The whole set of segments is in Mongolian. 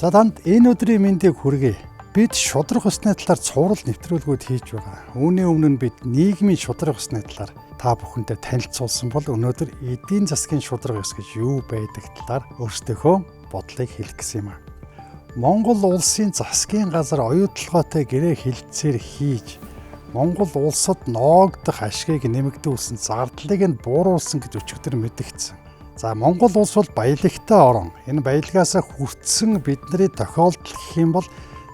За танд энэ өдрийн мэндийг хүргэе. Бид шудраг усны талаар цуврал нэвтрүүлгүүд хийж байгаа. Үүний өмнө бид нийгмийн шудраг усны талаар та бүхэндээ танилцуулсан бол өнөөдөр эдийн засгийн шудраг ус гэж юу байдаг талаар өөрсдийнхөө бодлыг хэлэх гэсэн юм аа. Монгол улсын засгийн газар оюутлогоотой гэрээ хилцээр хийж Монгол улсад ноогдох ашгийг нэмэгдүүлсэн зардлыг нь бууруулсан гэж өчигдөр мэдэгдсэн. За Монгол улс бол баялагтай орон. Энэ баялагаас хүртсэн бидний тохиолдол гэх юм бол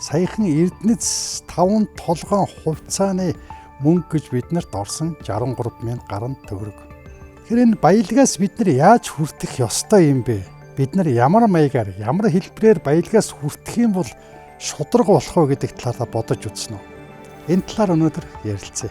саяхан Эрдэнэс 5 толгойн хувьцааны мөнгө гэж биднэрт орсон 63,000 гаруй төгрөг. Тэгэхээр энэ баялагаас бид нар яаж хүртэх ёстой юм бэ? Бид нар ямар маягаар, ямар хэлбэрээр баялагаас хүртэх юм бол шудраг болох вэ гэдэг талаар бодож үзсэн үү? Энэ талаар өнөөдөр ярилцъя.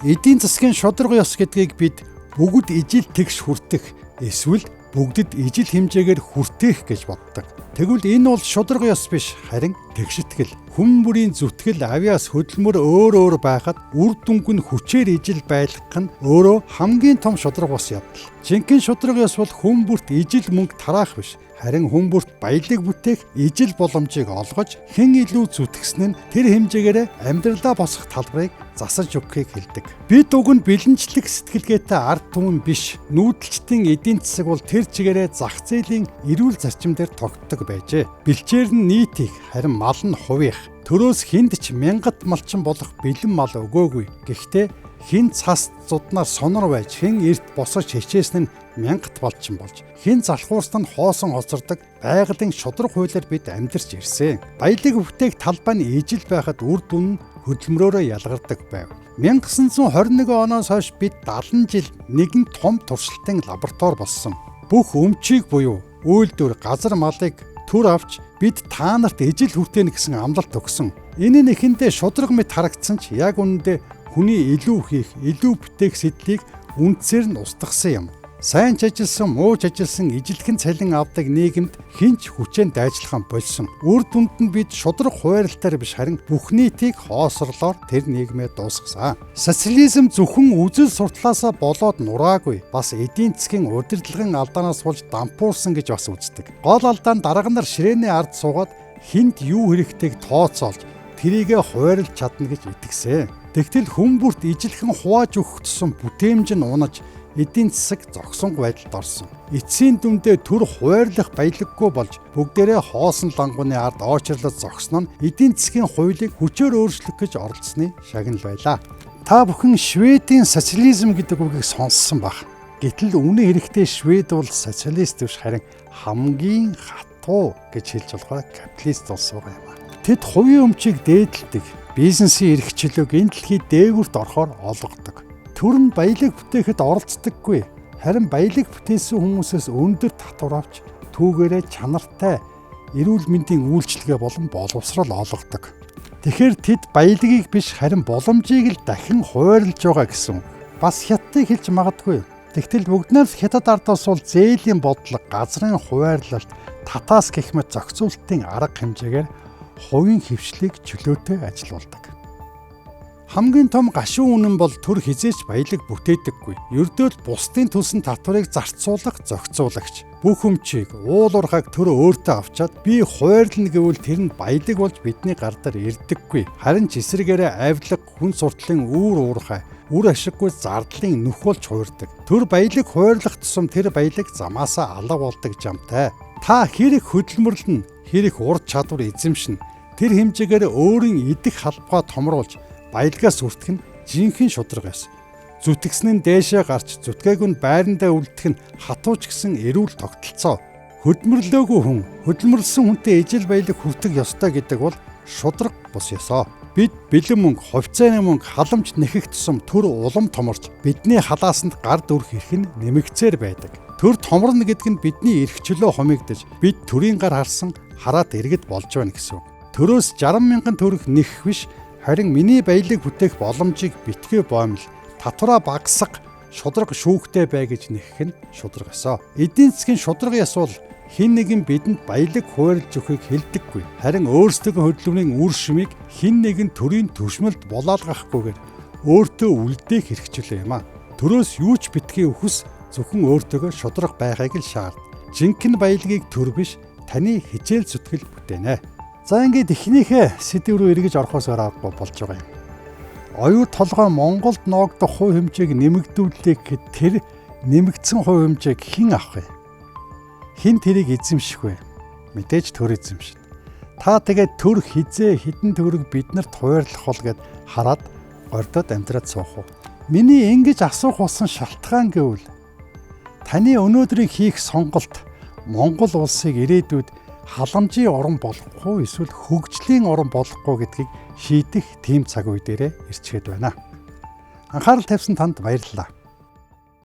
Эдийн засгийн шудраг ёс гэдгийг бид бүгд ижил тэгш хүртэх эсвэл бүгдэд ижил хэмжээгээр хүртэх гэж боддог. Тэгвэл энэ бол шудраг ёс биш, харин тэгшитгэл. Хүн бүрийн зүтгэл авьяас хөдөлмөр өөр байхад үр дүнг нь хүчээр ижил байлгах нь өөрөө хамгийн том шудраг ус явдал. Жинхэнэ шудраг ёс бол хүн бүрт ижил мөнгө тараах биш, харин хүн бүрт баялаг бүтээх ижил боломжийг олгож хэн илүү зүтгэсэн нь тэр хэмжээгээр амьдралаа босгох талбарыг засаж өгөхийг хэлдэг. Бид уг нь бэлэнчлэг сэтгэлгээтэй ард түмэн биш, нүүдэлчдийн эдийн засаг бол тэр чигээрээ зах зээлийн эрүүл зарчим дээр тогтдог байжээ. Бэлчээр нь нийт их, харин мал нь хувийнх. Төрөөс хүнд ч мянгат малчин болох бэлэн мал өгөөгүй. Гэхдээ хэн цас зуднаар сонор байж, хэн эрт босож хичээсэн нь мянгат малчин болж, хэн залхуурсан нь хоосон хоцордог байгалийн шудраг хуулиар бид амьдарч ирсэн. Баялаг бүтээх талбай нь ижил байхад үр дүн нь хөдөлмөрөөрөө ялгардаг байв. 1921 оноос хойш бид 70 жил нэгэн том туршилтын лаборатори болсон. Бүх өмчийг буюу үйлдвэр, газар малыг төр авч бид та нарт ижил хүртэнэ гэсэн амлалт өгсөн. Энэ нь эхэндээ шудраг мэт харагдсан ч яг үнэндээ хүний илүү хийх, илүү бүтээх сэдлийг үндсээр нь устгасан юм. Сайн ч ажилласан, муу ч ажилласан ижилхэн цалин авдаг нийгэмд хинч хүчээр дайжлахын болсон. Үр дүнд нь бид шудраг хуваарлалтаар биш, харин бүх нийтийг хоосорлоор тэр нийгмээ дуусгасан. Социализм зөвхөн үзэл сурталаасаа болоод нураагүй, бас эдийн засгийн удирдлагын алдаанаас болж дампуурсан гэж бас үздэг. Гол алдаа нь дарга нар ширээний ард суугаад хинт юу хэрэгтэйг тооцоолж тэрийгэ хуваарлж чадна гэж итгэсэн. Тэгтэл хүн бүрт ижилхэн хувааж өгөх тусам бүтээмж нь унаж эдийн засаг зогсонг байдалд орсон. Эцсийн дүндээ төр хуваарлах баялаггүй болж бүгдээрээ хоосон лангууны ард очрлож зогсон нь эдийн засгийн хуулийг хүчээр өөрчлөх гэж оролдсны шагнал байлаа. Та бүхэн Шведийн социализм гэдэг үгийг сонссон баг. Гэтэл үнэн хэрэгтээ Швед бол социалист биш, харин хамгийн хатуу гэж хэлж болохоор капиталист улс байгаа юм. Тэд хувийн өмчийг дээдэлдэг, бизнесийн эрх чөлөөг энэ дэлхийд дээгүүрт орохоор олгодог. Төр нь баялаг бүтээхэд оролцдоггүй, харин баялаг бүтээсэн хүмүүсээс өндөр татвар авч түүгээрээ чанартай эрүүл мэндийн үйлчилгээ болон боловсрол олгодог. Тэгэхээр тэд баялагийг биш, харин боломжийг л дахин хуваарлж байгаа гэсэн. Бас хятадыг хэлж магадгүй. Тэгтэл бүгднээс хятад ардаас бол зээлийн бодлого, газрын хуваарлалт, татаас гэх мэт зохицуулалтын арга хэмжээгээр хувийн хөвшлийг чөлөөтэй ажилуулдаг. Хамгийн том гашуун үнэн бол төр хизээч баялаг бүтээдэггүй. Ердөөд бусдын төлсөн татварыг зарцуулах зохицуулагч. Бүх өмчийг, уул уурхайг төр өөртөө авчаад би хуваарлна гэвэл тэр нь баялаг болж бидний гар дээр ирдэггүй. Харин ч эсрэгээрээ авилга, хүн суртлын үүр уурхай, үр ашиггүй зардлын нүх болж хуурдаг. Төр баялаг хуваарлах тусам тэр баялаг замаасаа алга болдог жамтай. Та хэрэг хөдөлмөрлөн, хэрэг ур чадвар эзэмшин, тэр хэмжээгээр өөрийн идэх халбгаа томруулж баялагаас үртэх нь жинхэнэ шудраг ёс. Зүтгэсэн нь дээшээ гарч зүтгээг нь байрандаа үлдэх нь хатууч гэсэн эрүүл тогтолцоо. Хөдөлмөрлөөгүй хүн, хөдөлмөрлсөн хүнтэй ижил баялаг хүртэх ёстой гэдэг бол шудраг бус ёсоо. Бид бэлэн мөнгө, хувьцааны мөнгө, халамж нэхэх тусам төр улам томорч бидний халаасанд гар дүрх ирэх нь нэмэгцээр байдаг. Төр томорно гэдэг нь бидний эрх чөлөө хумигдаж бид төрийн гар харсан хараад иргэд болж байна гэсэн. Төрөөс 60,000 төгрөг нэхэх биш, харин миний баялаг бүтээх боломжийг битгий боомл, татвараа багасга, шудраг шүүхтэй бай гэж нэхэх нь шудраг ёсоо. Эдийн засгийн шудраг ёс бол хэн нэгэн бидэнд баялаг хуваарлж өгөхийг хэлдэггүй. Харин өөрсдөө хөдөлмөрийн үр шимийг хэн нэгэн төрийн түвшмэлд булаалгахгүйгээр өөртөө үлдээх хэрэгчлээ юм а. Төрөөс юу ч битгий өхөс зөвхөн өөртөө шудраг байхыг л шаард. Жинхэнэ баялагийг төр биш, таны хичээл зүтгэл бүтээнэ. За ингээд эхнийхээ сэдв рүү эргэж орохоос аргагүй болж байгаа юм. Оюу толгой Монголд ноогдох хувь хэмжээг нэмэгдүүлэх гэхэд тэр нэмэгдсэн хувь хэмжээг хэн авах вэ? Хэн тэрийг эзэмших вэ? Мэдээж төр эзэмшнэ. Та тэгээд төр хизээ хідэн төгрөг биднэрт хуваарлах бол гэд хараад гордод амьдраад суух уу? Миний ингэж асуух болсон шалтгаан гэвэл таны өнөөдрийг хийх сонголт Монгол улсыг ирээдүйд халамжийн орн болохгүй эсвэл хөгжлийн орн болохгүй гэдгийг шийдэх тийм цаг үе дээрээ ирчгээд байна. Анхаарал тавьсан танд баярлалаа.